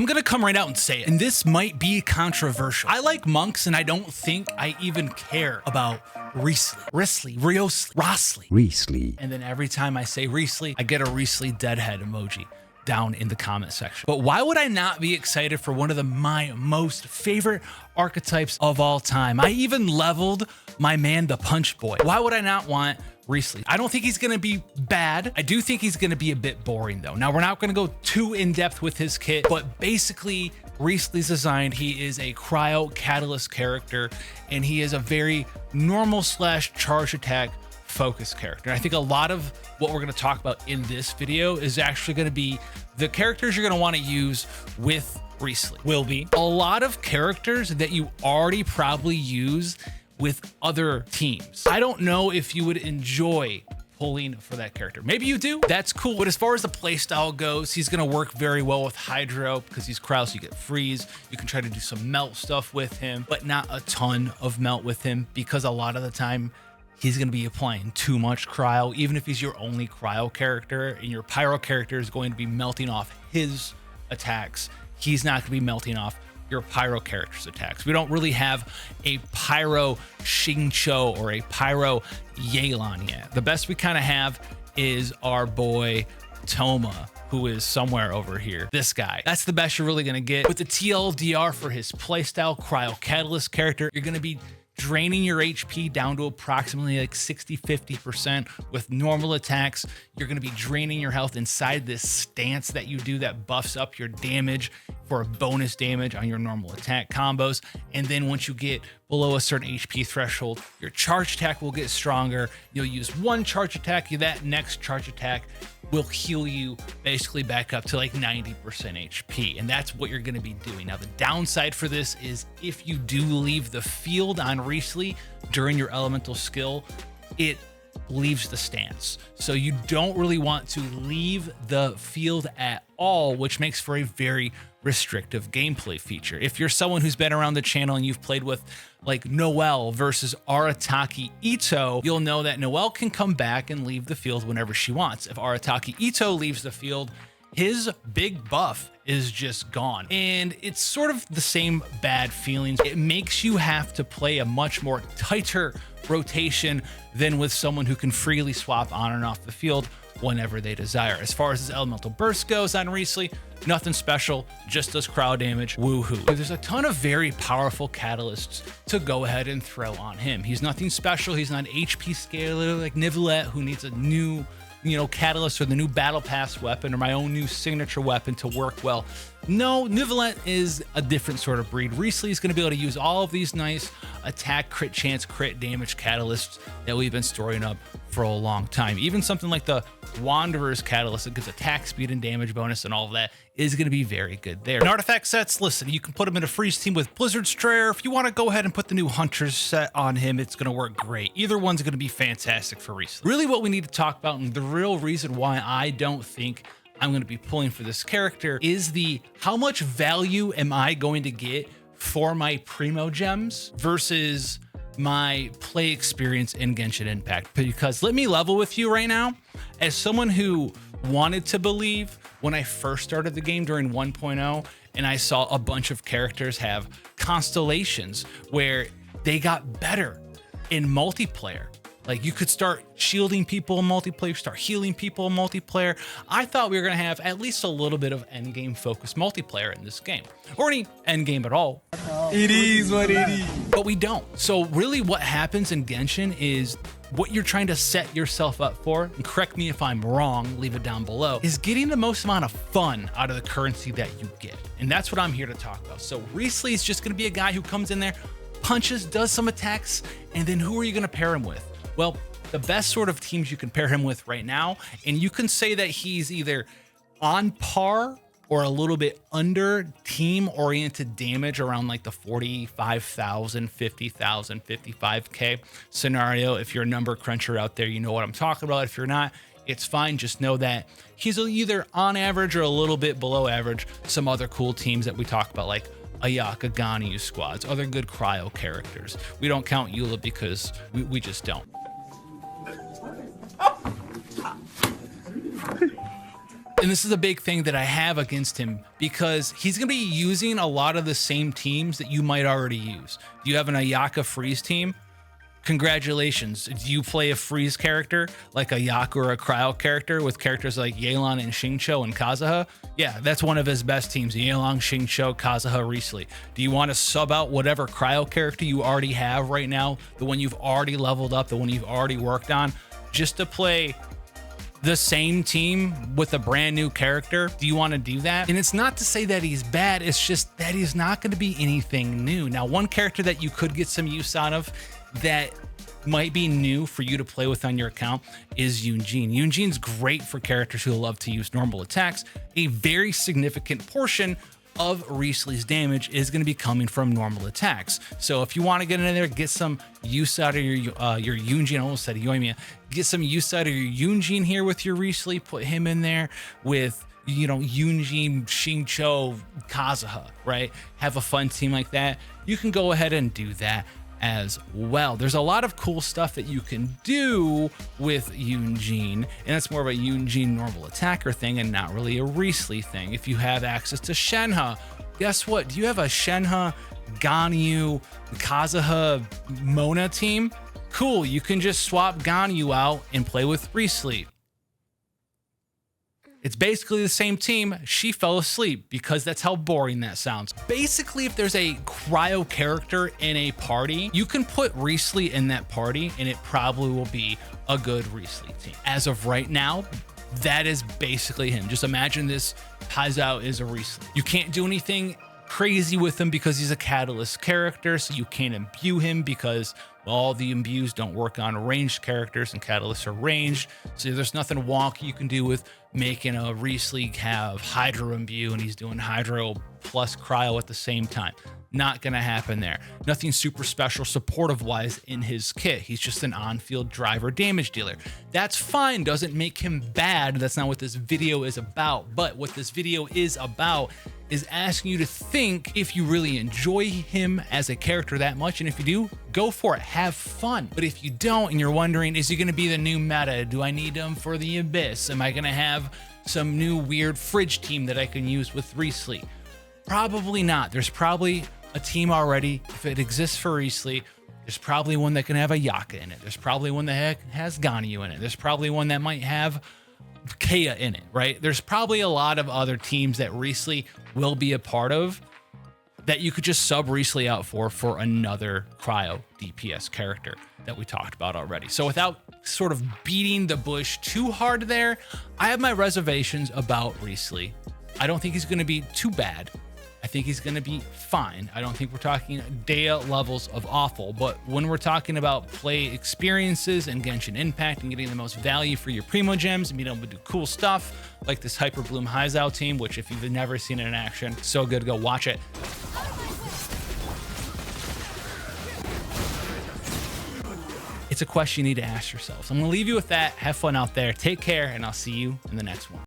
I'm gonna come right out and say it, and this might be controversial. I like monks, and I don't think I even care about Wriothesley. And then every time I say Wriothesley, I get a Wriothesley deadhead emoji down in the comment section. But why would I not be excited for one of my most favorite archetypes of all time? I even leveled my man, the Punch Boy. Why would I not want Wriothesley? I don't think he's gonna be bad. I do think he's gonna be a bit boring though. Now we're not gonna go too in depth with his kit, but basically Wriothesley's designed, he is a cryo catalyst character, and he is a very normal slash charge attack focus character. And I think a lot of what we're going to talk about in this video is actually going to be the characters you're going to want to use with Wriothesley. Will be a lot of characters that you already probably use with other teams. I don't know if you would enjoy pulling for that character. Maybe you do, that's cool. But as far as the playstyle goes, he's gonna work very well with Hydro because he's cryo, so you get freeze. You can try to do some melt stuff with him, but not a ton of melt with him because a lot of the time he's going to be applying too much cryo. Even if he's your only cryo character and your pyro character is going to be melting off his attacks, he's not going to be melting off your pyro character's attacks. We don't really have a pyro Xingqiu or a pyro Yelan yet. The best we kind of have is our boy Toma, who is somewhere over here. This guy. That's the best you're really going to get. With the TLDR for his playstyle cryo catalyst character, you're going to be draining your HP down to approximately like 60-50% with normal attacks. You're going to be draining your health inside this stance that you do that buffs up your damage for a bonus damage on your normal attack combos. And then once you get below a certain HP threshold, your charge attack will get stronger. You'll use one charge attack, that next charge attack will heal you basically back up to like 90% HP. And that's what you're going to be doing. Now, the downside for this is if you do leave the field on Wriothesley during your elemental skill, it leaves the stance. So you don't really want to leave the field at all, which makes for a very restrictive gameplay feature. If you're someone who's been around the channel and you've played with like Noelle versus Arataki Ito, you'll know that Noelle can come back and leave the field whenever she wants. If Arataki Ito leaves the field, his big buff is just gone. And it's sort of the same bad feelings. It makes you have to play a much more tighter rotation than with someone who can freely swap on and off the field whenever they desire. As far as his elemental burst goes on Wriothesley, nothing special, just does crowd damage, woohoo. There's a ton of very powerful catalysts to go ahead and throw on him. He's nothing special. He's not an HP scaler like Nivelette, who needs a new catalyst or the new battle pass weapon or my own new signature weapon to work well. No, Nivelette is a different sort of breed. Wriothesley is going to be able to use all of these nice attack, crit chance, crit damage catalysts that we've been storing up for a long time. Even something like the Wanderer's catalyst that gives attack speed and damage bonus and all of that is going to be very good there. And artifact sets, listen, you can put him in a freeze team with Blizzard Strayer. If you want to go ahead and put the new Hunter's set on him, it's going to work great. Either one's going to be fantastic for Wriothesley. Really what we need to talk about, and the real reason why I don't think I'm going to be pulling for this character, is the how much value am I going to get for my Primogems versus my play experience in Genshin Impact. Because let me level with you right now, as someone who wanted to believe when I first started the game during 1.0 and I saw a bunch of characters have constellations where they got better in multiplayer. Like you could start shielding people in multiplayer, start healing people in multiplayer. I thought we were going to have at least a little bit of endgame focused multiplayer in this game, or any endgame at all. It is what it is. But we don't. So really what happens in Genshin is what you're trying to set yourself up for, and correct me if I'm wrong, leave it down below, is getting the most amount of fun out of the currency that you get. And that's what I'm here to talk about. So Wriothesley is just going to be a guy who comes in there, punches, does some attacks, and then who are you going to pair him with? Well, the best sort of teams you can pair him with right now, and you can say that he's either on par or a little bit under team-oriented damage around like the 45,000, 50,000, 55K scenario. If you're a number cruncher out there, you know what I'm talking about. If you're not, it's fine. Just know that he's either on average or a little bit below average some other cool teams that we talk about, like Ayaka Ganyu squads, other good cryo characters. We don't count Eula because we just don't. And this is a big thing that I have against him because he's going to be using a lot of the same teams that you might already use. Do you have an Ayaka freeze team? Congratulations. Do you play a freeze character like a Yaku or a Cryo character with characters like Yelan and Xingqiu and Kazuha? Yeah, that's one of his best teams. Yelan, Xingqiu, Kazuha, Wriothesley. Do you want to sub out whatever Cryo character you already have right now, the one you've already leveled up, the one you've already worked on, just to play the same team with a brand new character? Do you want to do that? And it's not to say that he's bad, it's just that he's not going to be anything new. Now, one character that you could get some use out of that might be new for you to play with on your account is Yunjin. Yunjin's great for characters who love to use normal attacks. A very significant portion of Wriothesley's damage is going to be coming from normal attacks. So if you want to get in there, get some use out of your Yunjin, I almost said Yoimiya, get some use out of your Yunjin here with your Wriothesley, put him in there with, you know, Yunjin, Xingqiu, Kazuha, right? Have a fun team like that. You can go ahead and do that as well. There's a lot of cool stuff that you can do with Yunjin, and that's more of a Yunjin normal attacker thing and not really a Wriothesley thing. If you have access to Shenhe, guess what? Do you have a Shenhe, Ganyu, Kazuha, Mona team? Cool, you can just swap Ganyu out and play with Wriothesley. It's basically the same team. She fell asleep because that's how boring that sounds. Basically, if there's a Cryo character in a party, you can put Wriothesley in that party and it probably will be a good Wriothesley team. As of right now, that is basically him. Just imagine this Haizao is a Wriothesley. You can't do anything crazy with him because he's a catalyst character, so you can't imbue him because, well, all the imbues don't work on ranged characters and catalysts are ranged. So there's nothing wonky you can do with making a Wriothesley have Hydro imbue and he's doing Hydro plus Cryo at the same time. Not gonna happen there. Nothing super special supportive wise in his kit. He's just an on-field driver damage dealer. That's fine, doesn't make him bad. That's not what this video is about. But what this video is about is asking you to think if you really enjoy him as a character that much. And if you do, go for it, have fun. But if you don't and you're wondering, is he gonna be the new meta? Do I need him for the Abyss? Am I gonna have some new weird fridge team that I can use with Wriothesley? Probably not. There's probably a team already. If it exists for Wriothesley, there's probably one that can have a Yaka in it. There's probably one that has Ganyu in it. There's probably one that might have Kea in it, right? There's probably a lot of other teams that Wriothesley will be a part of that you could just sub Wriothesley out for another Cryo DPS character that we talked about already. So without sort of beating the bush too hard there, I have my reservations about Wriothesley. I don't think he's going to be too bad. I think he's going to be fine. I don't think we're talking Dea levels of awful, but when we're talking about play experiences and Genshin Impact and getting the most value for your Primogems and being able to do cool stuff like this Hyper Bloom Haizao team, which if you've never seen it in action, so good, go watch it. It's a question you need to ask yourselves. I'm going to leave you with that. Have fun out there. Take care, and I'll see you in the next one.